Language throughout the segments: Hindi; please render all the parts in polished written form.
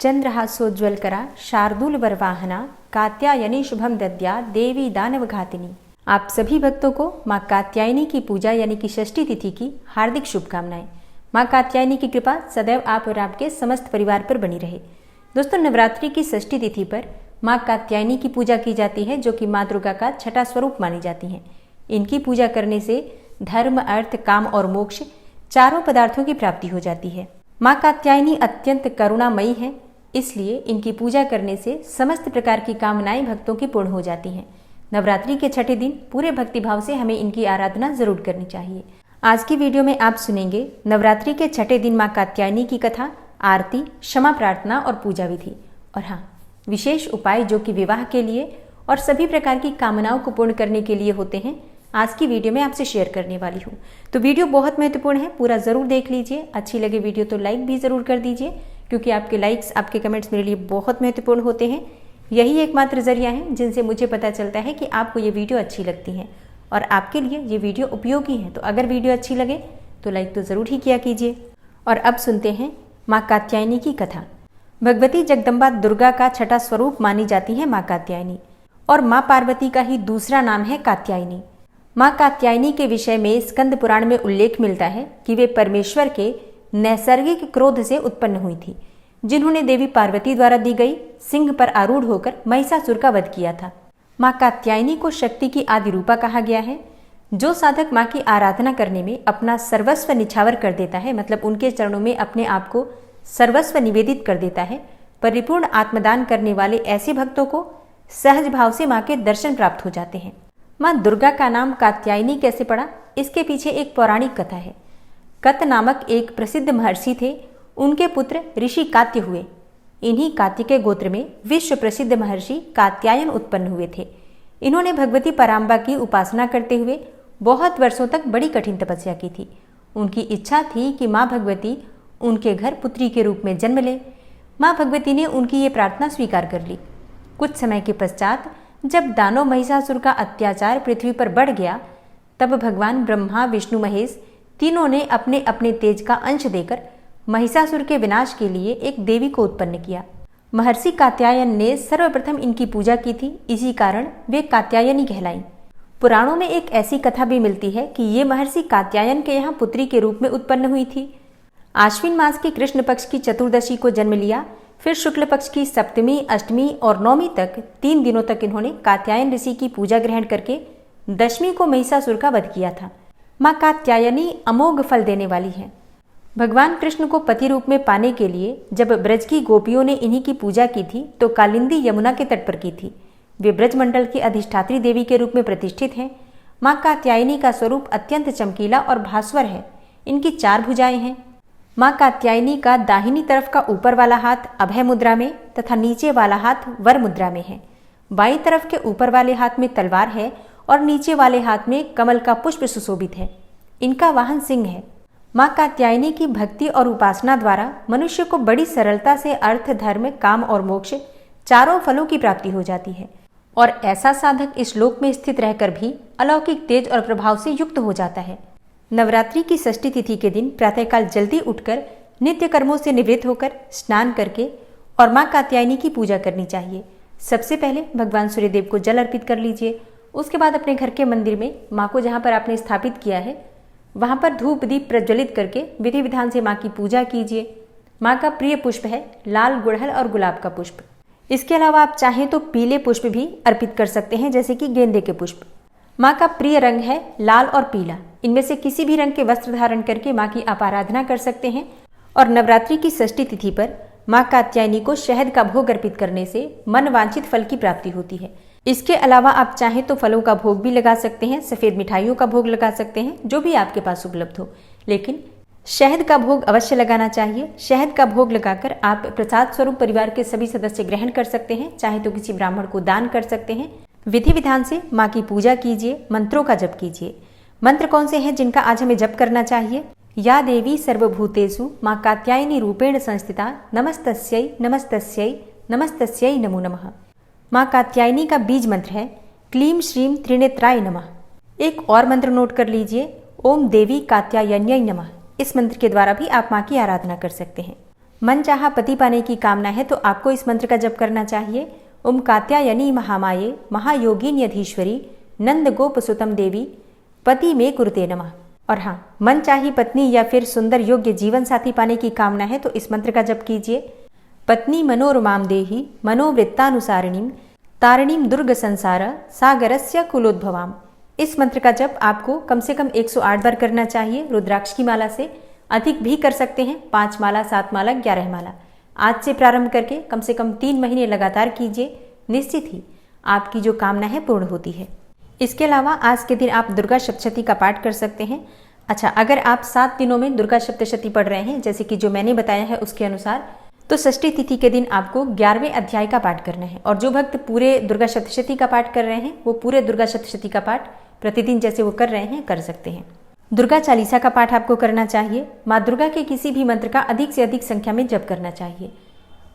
चंद्रहासोज्ज्वलकरा शार्दूल वरवाहना कात्यायनी शुभम दद्या देवी दानव घातिनी। आप सभी भक्तों को माँ कात्यायनी की पूजा यानी कि षष्ठी तिथि की हार्दिक शुभकामनाएं। माँ कात्यायनी की कृपा सदैव आप और आपके समस्त परिवार पर बनी रहे। दोस्तों, नवरात्रि की षष्ठी तिथि पर माँ कात्यायनी की पूजा की जाती है, जो कि माँ दुर्गा का छठा स्वरूप मानी जाती हैं। इनकी पूजा करने से धर्म, अर्थ, काम और मोक्ष चारों पदार्थों की प्राप्ति हो जाती है। माँ कात्यायनी अत्यंत करुणामयी है, इसलिए इनकी पूजा करने से समस्त प्रकार की कामनाएं भक्तों की पूर्ण हो जाती हैं। नवरात्रि के छठे दिन पूरे भक्तिभाव से हमें इनकी आराधना जरूर करनी चाहिए। आज की वीडियो में आप सुनेंगे नवरात्रि के छठे दिन माँ कात्यायनी की कथा, आरती, क्षमा प्रार्थना और पूजा विधि, और हाँ, विशेष उपाय जो कि विवाह के लिए और सभी प्रकार की कामनाओं को पूर्ण करने के लिए होते हैं, आज की वीडियो में आपसे शेयर करने वाली हूँ। तो वीडियो बहुत महत्वपूर्ण है, पूरा जरूर देख लीजिए। अच्छी लगे वीडियो तो लाइक भी जरूर कर दीजिए, क्योंकि आपके लाइक्स, आपके कमेंट्स मेरे लिए बहुत महत्वपूर्ण होते हैं। यही एकमात्र जरिया है जिनसे मुझे पता चलता है कि आपको ये वीडियो अच्छी लगती है और आपके लिए ये वीडियो उपयोगी है। तो अगर वीडियो अच्छी लगे तो लाइक तो ज़रूर ही किया कीजिए। और अब सुनते हैं माँ कात्यायनी की कथा। भगवती जगदम्बा दुर्गा का छठा स्वरूप मानी जाती है माँ कात्यायनी, और माँ पार्वती का ही दूसरा नाम है कात्यायनी। माँ कात्यायनी के विषय में स्कंद पुराण में उल्लेख मिलता है कि वे परमेश्वर के नैसर्गिक क्रोध से उत्पन्न हुई थी, जिन्होंने देवी पार्वती द्वारा दी गई सिंह पर आरूढ़ होकर महिषासुर का वध किया था। माँ कात्यायनी को शक्ति की आदि रूपा कहा गया है। जो साधक माँ की आराधना करने में अपना सर्वस्व निछावर कर देता है, मतलब उनके चरणों में अपने आप को सर्वस्व निवेदित कर देता है, परिपूर्ण आत्मदान करने वाले ऐसे भक्तों को सहज भाव से माँ के दर्शन प्राप्त हो जाते हैं। माँ दुर्गा का नाम कात्यायनी कैसे पड़ा, इसके पीछे एक पौराणिक कथा है। कत नामक एक प्रसिद्ध महर्षि थे, उनके पुत्र ऋषि कात्य हुए। इन्हीं कात्य के गोत्र में विश्व प्रसिद्ध महर्षि कात्यायन उत्पन्न हुए थे। इन्होंने भगवती पराम्बा की उपासना करते हुए बहुत वर्षों तक बड़ी कठिन तपस्या की थी। उनकी इच्छा थी कि माँ भगवती उनके घर पुत्री के रूप में जन्म ले। माँ भगवती ने उनकी ये प्रार्थना स्वीकार कर ली। कुछ समय के पश्चात जब दानव महिषासुर का अत्याचार पृथ्वी पर बढ़ गया, तब भगवान ब्रह्मा, विष्णु, महेश तीनों ने अपने अपने तेज का अंश देकर महिषासुर के विनाश के लिए एक देवी को उत्पन्न किया। महर्षि कात्यायन ने सर्वप्रथम इनकी पूजा की थी, इसी कारण वे कात्यायनी कहलाईं। पुराणों में एक ऐसी कथा भी मिलती है कि ये महर्षि कात्यायन के यहाँ पुत्री के रूप में उत्पन्न हुई थी। आश्विन मास के कृष्ण पक्ष की चतुर्दशी को जन्म लिया। फिर शुक्ल पक्ष की सप्तमी, अष्टमी और नौमी तक 3 दिनों तक इन्होंने कात्यायन ऋषि की पूजा ग्रहण करके दशमी को महिषासुर का वध किया था। माँ कात्यायनी अमोघ फल देने वाली है। भगवान कृष्ण को पति रूप में पाने के लिए जब ब्रज की गोपियों ने इन्हीं की पूजा की थी, तो कालिंदी यमुना के तट पर की थी। वे ब्रजमंडल की अधिष्ठात्री देवी के रूप में प्रतिष्ठित हैं। माँ कात्यायनी का स्वरूप अत्यंत चमकीला और भास्वर है। इनकी 4 भुजाएं हैं। माँ कात्यायनी का दाहिनी तरफ का ऊपर वाला हाथ अभय मुद्रा में तथा नीचे वाला हाथ वर मुद्रा में है। बाईं तरफ के ऊपर वाले हाथ में तलवार है और नीचे वाले हाथ में कमल का पुष्प सुशोभित है। इनका वाहन सिंह है। माँ कात्यायनी की भक्ति और उपासना द्वारा मनुष्य को बड़ी सरलता से अर्थ, धर्म, काम और मोक्ष चारों फलों की प्राप्ति हो जाती है, और ऐसा साधक इस लोक में स्थित रहकर भी अलौकिक तेज और प्रभाव से युक्त हो जाता है। नवरात्रि की षष्ठी तिथि के दिन प्रातःकाल जल्दी उठकर नित्य कर्मों से निवृत्त होकर स्नान करके और माँ कात्यायनी की पूजा करनी चाहिए। सबसे पहले भगवान सूर्यदेव को जल अर्पित कर लीजिए। उसके बाद अपने घर के मंदिर में माँ को जहाँ पर आपने स्थापित किया है, वहाँ पर धूप दीप प्रज्वलित करके विधि विधान से माँ की पूजा कीजिए। माँ का प्रिय पुष्प है लाल, गुड़हल और गुलाब का पुष्प। इसके अलावा आप चाहें तो पीले पुष्प भी अर्पित कर सकते हैं, जैसे कि गेंदे के पुष्प। माँ का प्रिय रंग है लाल और पीला। इनमें से किसी भी रंग के वस्त्र धारण करके माँ की आप आराधना कर सकते हैं। और नवरात्रि की षष्ठी तिथि पर माँ कात्यायनी को शहद का भोग अर्पित करने से मन वांछित फल की प्राप्ति होती है। इसके अलावा आप चाहें तो फलों का भोग भी लगा सकते हैं, सफेद मिठाइयों का भोग लगा सकते हैं, जो भी आपके पास उपलब्ध हो, लेकिन शहद का भोग अवश्य लगाना चाहिए। शहद का भोग लगाकर आप प्रसाद स्वरूप परिवार के सभी सदस्य ग्रहण कर सकते हैं, चाहे तो किसी ब्राह्मण को दान कर सकते हैं। विधि विधान से माँ की पूजा कीजिए, मंत्रों का जप कीजिए। मंत्र कौन से हैं जिनका आज हमें जप करना चाहिए? या देवी सर्वभूतेषु माँ कात्यायनी रूपेण संस्थिता नमस्तस्यै नमस्तस्यै नमस्तस्यै नमो नमः। माँ कात्यायनी का बीज मंत्र है क्लीम श्रीम त्रिनेत्राय नमः। एक और मंत्र नोट कर लीजिए, ओम देवी कात्यायन्यै नमः। इस मंत्र के द्वारा भी आप माँ की आराधना कर सकते हैं। मन चाहा पति पाने की कामना है तो आपको इस मंत्र का जप करना चाहिए। ओम कात्यायनी महामाये महायोगिन्यधीश्वरी नंद गोप सुतम देवी पति में कुरुते नमः। और हाँ, मन चाही पत्नी या फिर सुंदर योग्य जीवन साथी पाने की कामना है तो इस मंत्र का जप कीजिए। पत्नी मनोरमाम देहि मनोवृत्तानुसारिणीम तारिणीम दुर्ग संसार सागरस्य कुलोद्भवाम। इस मंत्र का जप आपको कम से कम 108 बार करना चाहिए रुद्राक्ष की माला से। अधिक भी कर सकते हैं, 5 माला, 7 माला, 11 माला। आज से प्रारंभ करके कम से कम 3 महीने लगातार कीजिए, निश्चित ही आपकी जो कामना है पूर्ण होती है। इसके अलावा आज के दिन आप दुर्गा सप्तशती का पाठ कर सकते हैं। अच्छा, अगर आप 7 दिनों में दुर्गा सप्तशती पढ़ रहे हैं जैसे कि जो मैंने बताया है उसके अनुसार, तो षष्ठी तिथि के दिन आपको 11वें अध्याय का पाठ करना है। और जो भक्त पूरे दुर्गा सप्तशती का पाठ कर रहे हैं वो पूरे दुर्गा सप्तशती का पाठ प्रतिदिन जैसे वो कर रहे हैं कर सकते हैं। दुर्गा चालीसा का पाठ आपको करना चाहिए। माँ दुर्गा के किसी भी मंत्र का अधिक से अधिक संख्या में जप करना चाहिए।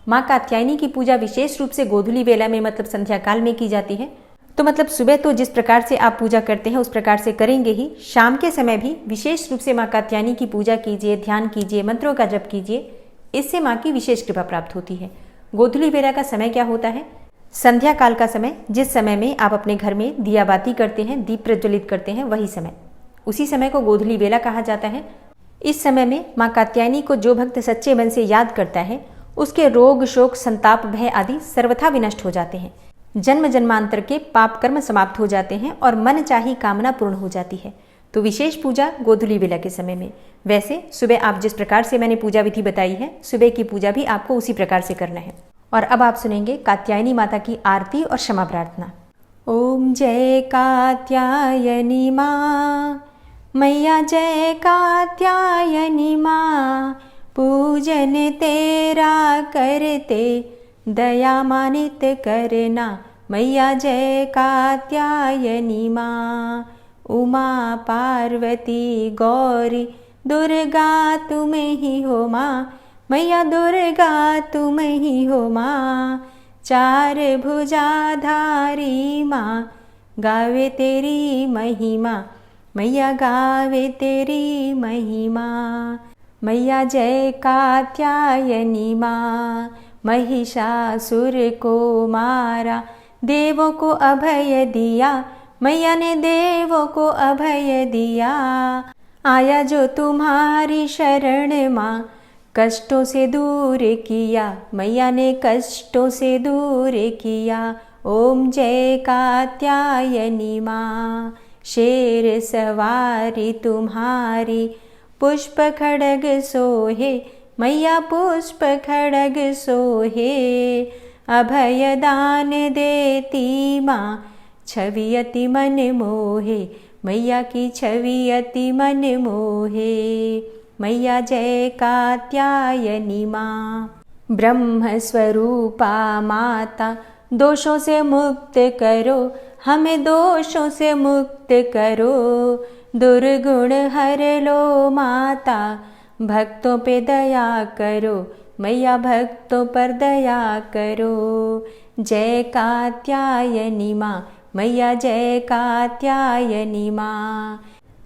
माँ कात्यायनी की पूजा विशेष रूप से गोधूली वेला में मतलब संध्या काल में की जाती है। तो मतलब सुबह तो जिस प्रकार से आप पूजा करते हैं उस प्रकार से करेंगे ही, शाम के समय भी विशेष रूप से माँ कात्यायनी की पूजा कीजिए, ध्यान कीजिए, मंत्रों का जप कीजिए। इससे माँ की विशेष कृपा प्राप्त होती है। गोधूली वेला का समय क्या होता है? संध्या काल का समय, जिस समय में आप अपने घर में दिया बाती करते हैं, दीप प्रज्वलित करते हैं, वही समय, उसी समय को गोधूली वेला कहा जाता है। इस समय में माँ कात्यायनी को जो भक्त सच्चे मन से याद करता है उसके रोग, शोक, संताप, भय आदि सर्वथा विनष्ट हो जाते हैं। जन्म जन्मांतर के पाप कर्म समाप्त हो जाते हैं और मन चाही कामना पूर्ण हो जाती है। तो विशेष पूजा गोधूली वेला के समय में। वैसे सुबह आप जिस प्रकार से मैंने पूजा विधि बताई है, सुबह की पूजा भी आपको उसी प्रकार से करना है। और अब आप सुनेंगे कात्यायनी माता की आरती और क्षमा प्रार्थना। ओम जय कात्यायनी माँ, मैया जय कात्यायनी माँ, पूजन तेरा करते दया मानित करना। मैया जय कात्यायनी माँ, उमा पार्वती गौरी दुर्गा तुम ही हो माँ। मैया दुर्गा तुम ही हो माँ, 4 भुजाधारी माँ, गावे तेरी महिमा। मैया गावे तेरी महिमा। मैया जय कात्यायनी माँ, महिषासुर को मारा, देवों को अभय दिया। मैया ने देवों को अभय दिया। आया जो तुम्हारी शरण माँ, कष्टों से दूर किया। मैया ने कष्टों से दूर किया। ओम जय कात्यायनी माँ, शेर सवारी तुम्हारी, पुष्प खड़ग सोहे। मैया पुष्प खड़ग सोहे, अभय दान देती माँ, छवि अति मन मोहे। मैया की छवि अति मन मोहे। मैया जय कात्यायनी माँ, ब्रह्म स्वरूपा माता, दोषों से मुक्त करो, हमें दोषों से मुक्त करो। दुर्गुण हर लो माता, भक्तों पे दया करो। मैया भक्तों पर दया करो। जय कात्यायनी माँ, मैया जय कात्यायनी माँ।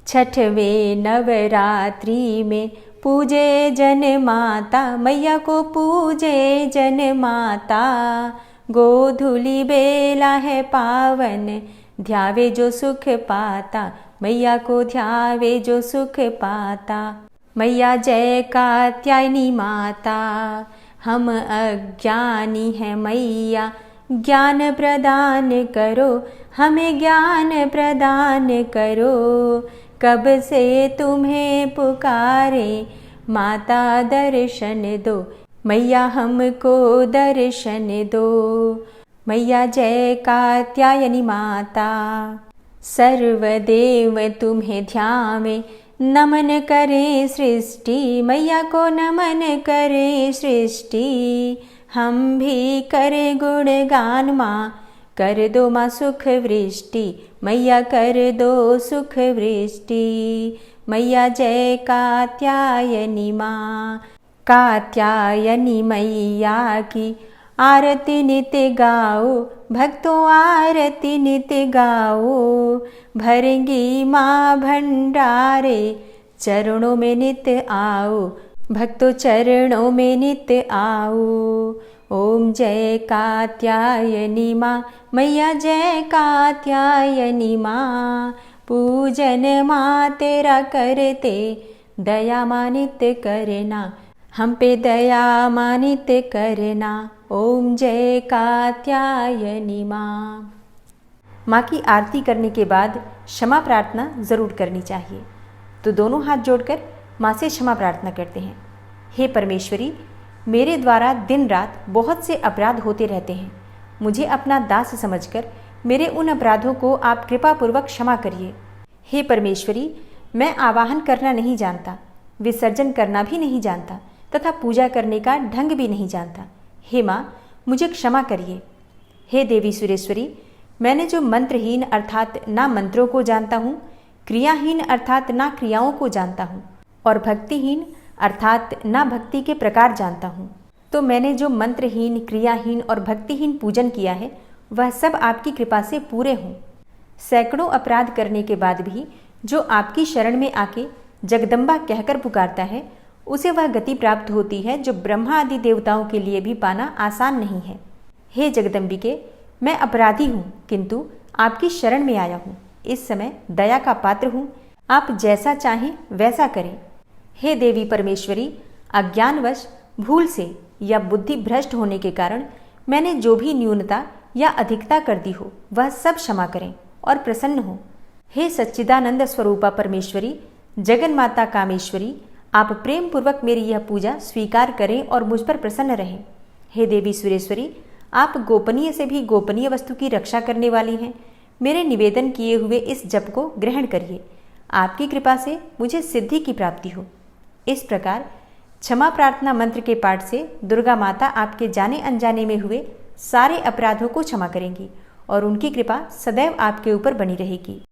छठवें नवरात्रि में पूजे जन माता, मैया को पूजे जन माता। गोधूली बेला है पावन, ध्यावे जो सुख पाता। मैया को ध्यावे जो सुख पाता। मैया जय कात्यायनी माता, हम अज्ञानी हैं मैया, ज्ञान प्रदान करो, हमें ज्ञान प्रदान करो। कब से तुम्हें पुकारे माता, दर्शन दो। मैया हमको दर्शन दो। मैया जय कात्यायनी माता, सर्वदेव तुम्हें ध्यावे, नमन करे सृष्टि। मैया को नमन करे सृष्टि। हम भी करे गुणगान माँ, कर दो माँ सुख वृष्टि। मैया कर दो सुख वृष्टि। मैया जय कात्यायनी माँ, कात्यायनी मैया की आरती नित्य गाओ, भक्तों आरती नित्य गाओ। भरेंगी माँ भंडारे, चरणों में नित्य आओ। भक्तों चरणों में नित्य आओ। ओम जय कात्यायनी माँ, मैया जय कात्यायनी माँ। पूजन माँ तेरा करते, दया माँ नित्य करना, हम पे दया माँ नित्य करना। ओम जय कात्यायनी माँ। माँ की आरती करने के बाद क्षमा प्रार्थना ज़रूर करनी चाहिए। तो दोनों हाथ जोड़कर माँ से क्षमा प्रार्थना करते हैं। हे परमेश्वरी, मेरे द्वारा दिन रात बहुत से अपराध होते रहते हैं। मुझे अपना दास समझकर मेरे उन अपराधों को आप कृपापूर्वक क्षमा करिए। हे परमेश्वरी, मैं आवाहन करना नहीं जानता, विसर्जन करना भी नहीं जानता तथा पूजा करने का ढंग भी नहीं जानता। हे माँ, मुझे क्षमा करिए। हे देवी सुरेश्वरी, मैंने जो मंत्रहीन अर्थात ना मंत्रों को जानता हूँ, क्रियाहीन अर्थात ना क्रियाओं को जानता हूँ और भक्तिहीन अर्थात ना भक्ति के प्रकार जानता हूँ, तो मैंने जो मंत्रहीन, क्रियाहीन और भक्तिहीन पूजन किया है वह सब आपकी कृपा से पूरे हों। सैकड़ों अपराध करने के बाद भी जो आपकी शरण में आके जगदम्बा कहकर पुकारता है, उसे वह गति प्राप्त होती है जो ब्रह्मा आदि देवताओं के लिए भी पाना आसान नहीं है। हे जगदम्बिके, मैं अपराधी हूँ किंतु आपकी शरण में आया हूँ। इस समय दया का पात्र हूँ, आप जैसा चाहें वैसा करें। हे देवी परमेश्वरी, अज्ञानवश, भूल से या बुद्धि भ्रष्ट होने के कारण मैंने जो भी न्यूनता या अधिकता कर दी हो वह सब क्षमा करें और प्रसन्न हो। हे सच्चिदानंद स्वरूपा परमेश्वरी, जगन माता कामेश्वरी, आप प्रेम पूर्वक मेरी यह पूजा स्वीकार करें और मुझ पर प्रसन्न रहें। हे देवी सुरेश्वरी, आप गोपनीय से भी गोपनीय वस्तु की रक्षा करने वाली हैं। मेरे निवेदन किए हुए इस जप को ग्रहण करिए। आपकी कृपा से मुझे सिद्धि की प्राप्ति हो। इस प्रकार क्षमा प्रार्थना मंत्र के पाठ से दुर्गा माता आपके जाने अनजाने में हुए सारे अपराधों को क्षमा करेंगी और उनकी कृपा सदैव आपके ऊपर बनी रहेगी।